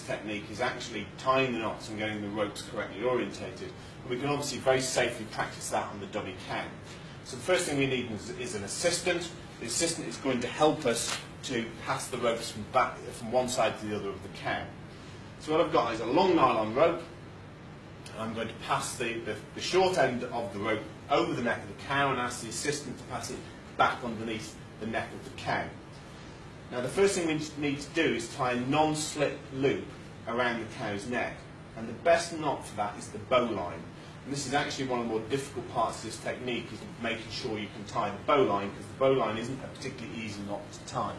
technique is actually tying the knots and getting the ropes correctly orientated. And we can obviously very safely practice that on the dummy cow. So the first thing we need is an assistant. The assistant is going to help us to pass the ropes from one side to the other of the cow. So what I've got is a long nylon rope. And I'm going to pass the short end of the rope over the neck of the cow and ask the assistant to pass it back underneath the neck of the cow. Now the first thing we need to do is tie a non-slip loop around the cow's neck, and the best knot for that is the bowline. And this is actually one of the more difficult parts of this technique, is making sure you can tie the bowline, because the bowline isn't a particularly easy knot to tie.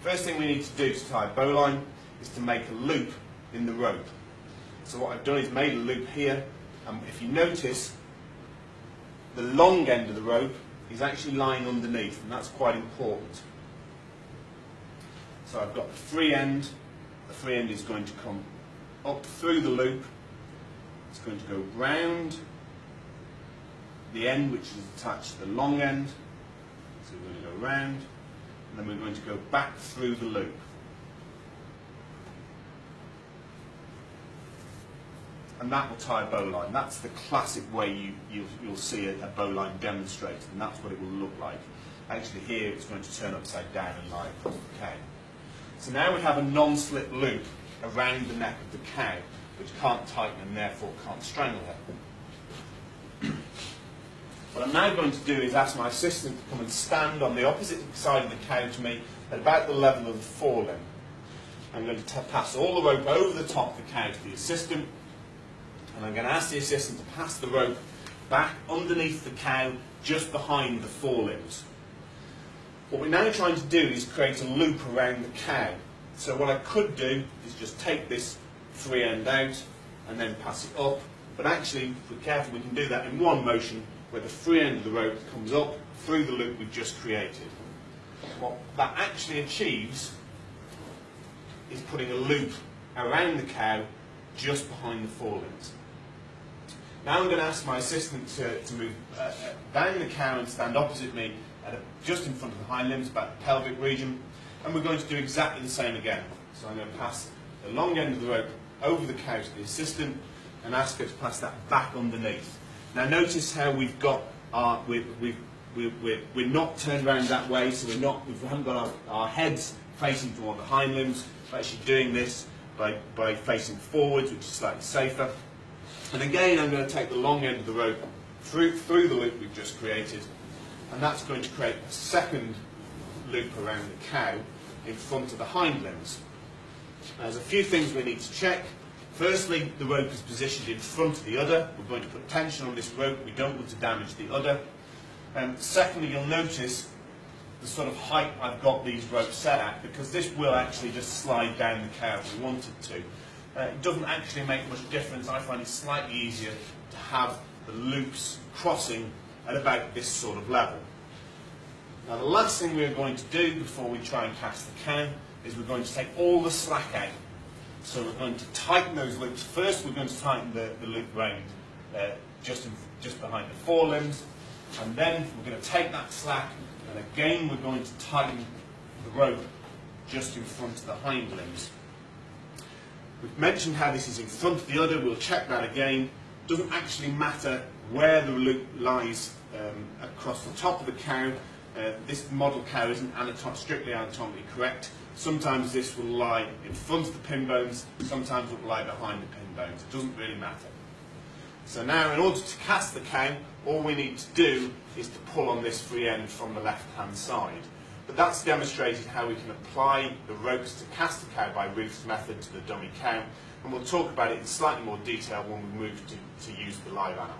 First thing we need to do to tie a bowline is to make a loop in the rope. So what I've done is made a loop here, and if you notice, the long end of the rope is actually lying underneath, and that's quite important. So I've got the free end. The free end is going to come up through the loop. It's going to go round the end which is attached to the long end. So we're going to go round, and then we're going to go back through the loop. And that will tie a bowline. That's the classic way you'll see a bowline demonstrated, and that's what it will look like. Actually here it's going to turn upside down and lie across the cow. So now we have a non-slip loop around the neck of the cow, which can't tighten and therefore can't strangle her. What I'm now going to do is ask my assistant to come and stand on the opposite side of the cow to me at about the level of the forelimb. I'm going to pass all the rope over the top of the cow to the assistant, and I'm going to ask the assistant to pass the rope back underneath the cow just behind the forelimbs. What we're now trying to do is create a loop around the cow. So what I could do is just take this free end out and then pass it up, but actually, if we're careful, we can do that in one motion where the free end of the rope comes up through the loop we've just created. What that actually achieves is putting a loop around the cow just behind the forelimbs. Now I'm going to ask my assistant to move down the cow and stand opposite me just in front of the hind limbs, about the pelvic region, and we're going to do exactly the same again. So I'm going to pass the long end of the rope over the cow to the assistant and ask her to pass that back underneath. Now notice how we've got our, we're not turned around that way, so we haven't got our heads facing toward the hind limbs. We're actually doing this by facing forwards, which is slightly safer. And again, I'm going to take the long end of the rope through the loop we've just created, and that's going to create a second loop around the cow in front of the hind limbs. There's a few things we need to check. Firstly, the rope is positioned in front of the udder. We're going to put tension on this rope. We don't want to damage the udder. Secondly, you'll notice the sort of height I've got these ropes set at, because this will actually just slide down the cow if we want it to. It doesn't actually make much difference. I find it slightly easier to have the loops crossing at about this sort of level. Now the last thing we're going to do before we try and cast the cow is we're going to take all the slack out. So we're going to tighten those loops. First we're going to tighten the loop round just behind the forelimbs, and then we're going to take that slack, and again we're going to tighten the rope just in front of the hind limbs. We've mentioned how this is in front of the udder. We'll check that again. It doesn't actually matter where the loop lies across the top of the cow. This model cow isn't strictly anatomically correct. Sometimes this will lie in front of the pin bones, sometimes it will lie behind the pin bones. It doesn't really matter. So now, in order to cast the cow, all we need to do is to pull on this free end from the left-hand side. But that's demonstrated how we can apply the ropes to cast the cow by Ruth's method to the dummy cow, and we'll talk about it in slightly more detail when we move to use the live animal.